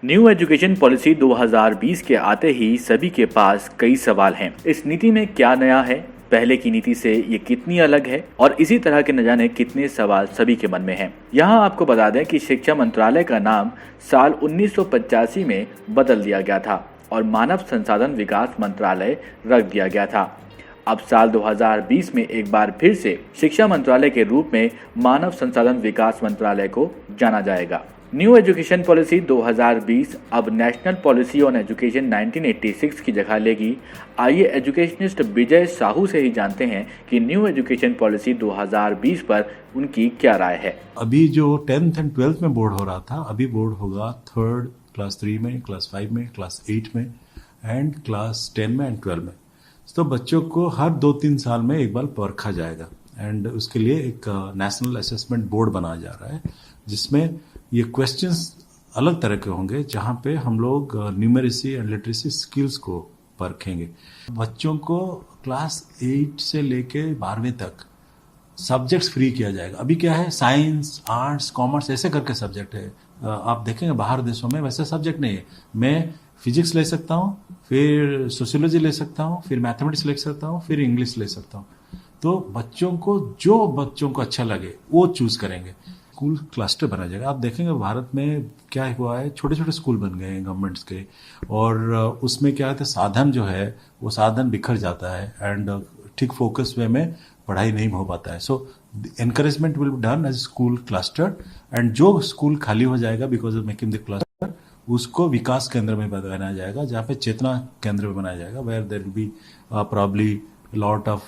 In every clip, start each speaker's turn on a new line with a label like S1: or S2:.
S1: New education policy 2020 के आते ही सभी के पास कई सवाल हैं। इस नीति में क्या नया है, पहले की नीति से ये कितनी अलग है और इसी तरह के न जाने कितने सवाल सभी के मन में हैं। यहाँ आपको बता दें कि शिक्षा मंत्रालय का नाम साल 1985 में बदल दिया गया था और मानव संसाधन विकास मंत्रालय रख दिया गया था। अब साल 2020 में एक बार फिर से शिक्षा मंत्रालय के रूप में मानव संसाधन विकास मंत्रालय को जाना जाएगा। न्यू एजुकेशन पॉलिसी 2020 अब नेशनल पॉलिसी ऑन एजुकेशन 1986 की जगह लेगी। आइए एजुकेशनिस्ट विजय साहू से ही जानते हैं कि न्यू एजुकेशन पॉलिसी 2020 पर उनकी क्या राय है।
S2: अभी जो 10th एंड 12th में बोर्ड हो रहा था, अभी बोर्ड होगा 3rd क्लास 3 में, क्लास 5 में, क्लास 8 में एंड क्लास 10 में एंड 12 में। तो बच्चों को हर 2-3 साल में एक बार परखा जाएगा एंड उसके लिए एक नेशनल असेसमेंट बोर्ड बनाया जा रहा है, जिसमें ये क्वेश्चंस अलग तरह के होंगे, जहां पे हम लोग न्यूमेरेसी एंड लिटरेसी स्किल्स को परखेंगे। बच्चों को क्लास 8 से लेके 12वीं तक सब्जेक्ट्स फ्री किया जाएगा। अभी क्या है, साइंस, आर्ट्स, कॉमर्स ऐसे करके सब्जेक्ट है। आप देखेंगे बाहर देशों में वैसे सब्जेक्ट नहीं है। मैं फिजिक्स ले सकता हूँ, फिर सोशियोलॉजी ले सकता हूँ, फिर मैथमेटिक्स ले सकता हूँ, फिर इंग्लिश ले सकता हूँ। तो बच्चों को जो बच्चों को अच्छा लगे वो चूज करेंगे। स्कूल क्लस्टर बना जाएगा। आप देखेंगे भारत में क्या हुआ है, छोटे छोटे स्कूल बन गए हैं गवर्नमेंट्स के, और उसमें क्या है, साधन जो है वो साधन बिखर जाता है एंड ठीक फोकस वे में पढ़ाई नहीं हो पाता है। So encouragement will be done as school cluster and जो स्कूल खाली हो जाएगा because of making the cluster, उसको विकास केंद्र में बनाया जाएगा, जहाँ पे चेतना केंद्र में बनाया जाएगा, where there will be probably lot of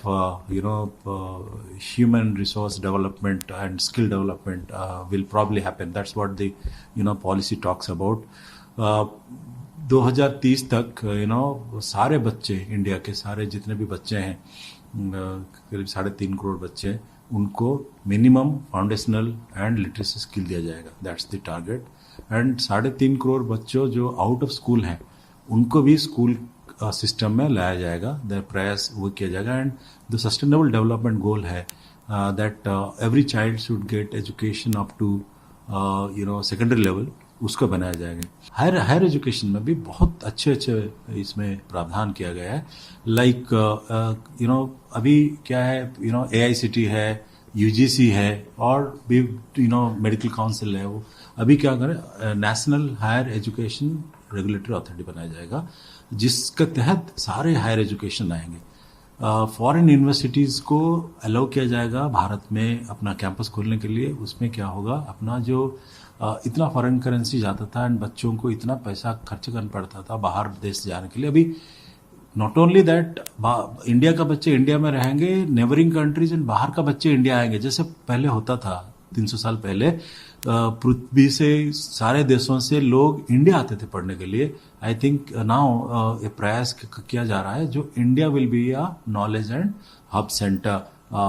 S2: human resource development and skill development will probably happen. That's what the policy talks about. 2030 तक सारे बच्चे, इंडिया के सारे जितने भी बच्चे हैं, करीब 3.5 करोड़ बच्चे, उनको minimum foundational and literacy skill दिया जाएगा। That's the target. And 3.5 crore बच्चों जो आउट ऑफ स्कूल हैं, उनको भी स्कूल सिस्टम में लाया जाएगा। द प्रयास वो किया जाएगा। And the sustainable development goal है that every child should get education up to secondary level, उसको बनाया जाएगा। हायर एजुकेशन में भी बहुत अच्छे इसमें प्रावधान किया गया है। लाइक अभी क्या है, AICT है, UGC है और भी मेडिकल काउंसिल है। वो अभी क्या करें, national higher education regulatory authority बनाया जाएगा, जिसके तहत सारे हायर एजुकेशन आएंगे। फॉरेन यूनिवर्सिटीज़ को अलाउ किया जाएगा भारत में अपना कैंपस खोलने के लिए। उसमें क्या होगा, अपना जो इतना फॉरेन करेंसी जाता था एंड बच्चों को इतना पैसा खर्च करना पड़ता था बाहर देश जाने के लिए, अभी नॉट ओनली दैट, इंडिया का बच्चे इंडिया में रहेंगे, नेबरिंग कंट्रीज एंड बाहर का बच्चे इंडिया आएंगे, जैसे पहले होता था 300 साल पहले। पृथ्वी से सारे देशों से लोग इंडिया आते थे पढ़ने के लिए। आई थिंक नाउ ये प्रयास किया जा रहा है जो India will be a knowledge and hub centre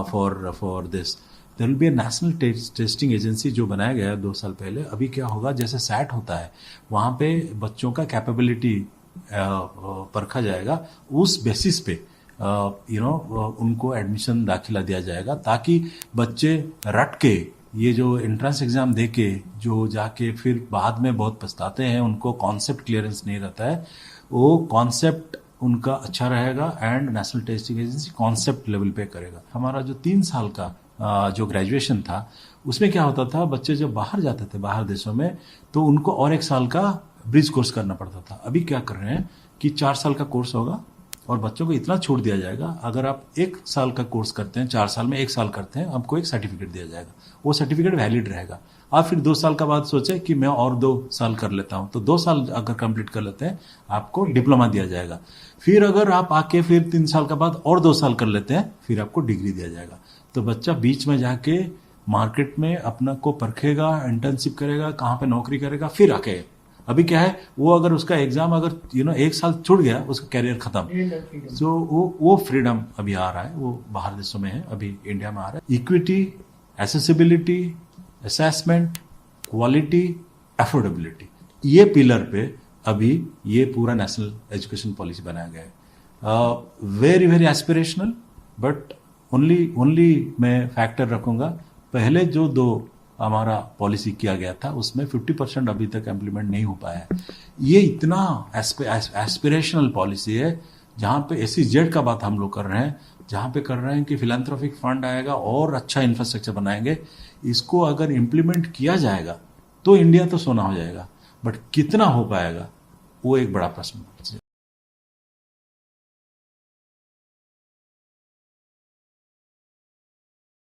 S2: for this. There will be a national testing agency जो बनाया गया है 2 साल पहले। अभी क्या होगा, जैसे सैट होता है, वहाँ पे बच्चों का कैपेबिलिटी परखा जाएगा। उस बेसिस पे उनको एडमिशन दाखिला दिया जाएगा, ताकि बच्चे रट के ये जो एंट्रेंस एग्जाम दे के जो जाके फिर बाद में बहुत पछताते हैं, उनको कॉन्सेप्ट क्लियरेंस नहीं रहता है, वो कॉन्सेप्ट उनका अच्छा रहेगा and national testing agency concept level पे करेगा। हमारा जो 3 साल का जो ग्रेजुएशन था, उसमें क्या होता था, बच्चे जब बाहर जाते थे बाहर देशों में, तो उनको और 1 साल का ब्रिज कोर्स करना पड़ता था। अभी क्या कर रहे हैं कि 4 साल का कोर्स होगा और बच्चों को इतना छूट दिया जाएगा, अगर आप 1 साल का कोर्स करते हैं, 4 साल में 1 साल करते हैं, आपको एक सर्टिफिकेट दिया जाएगा। वो सर्टिफिकेट वैलिड रहेगा। आप फिर 2 साल का बाद सोचे कि मैं और 2 साल कर लेता हूं, तो 2 साल अगर कंप्लीट कर लेते हैं, आपको डिप्लोमा दिया जाएगा। फिर अगर आप आके फिर 3 साल का बाद और 2 साल कर लेते हैं, फिर आपको डिग्री दिया जाएगा। तो बच्चा बीच में जाके मार्केट में अपना को परखेगा, इंटर्नशिप करेगा, कहाँ पे नौकरी करेगा, फिर आके। अभी क्या है, वो अगर उसका एग्जाम अगर 1 साल छूट गया, उसका कैरियर खत्म। सो वो फ्रीडम अभी आ रहा है, वो बाहर देशों में है, अभी इंडिया में आ रहा है। Equity, accessibility, assessment, quality, affordability, ये पिलर पे अभी ये पूरा नेशनल एजुकेशन पॉलिसी बनाया गया है। Very very aspirational, but only मैं फैक्टर रखूंगा, पहले जो 2 हमारा पॉलिसी किया गया था उसमें 50% अभी तक इम्प्लीमेंट नहीं हो पाया है। ये इतना एस्पिरेशनल पॉलिसी है जहां पे SEZ का बात हम लोग कर रहे हैं, जहां पे कर रहे हैं कि फिलैंथ्रोपिक फंड आएगा और अच्छा इंफ्रास्ट्रक्चर बनाएंगे। इसको अगर इम्प्लीमेंट किया जाएगा तो इंडिया तो सोना हो जाएगा, बट कितना हो पाएगा वो एक बड़ा प्रश्न है।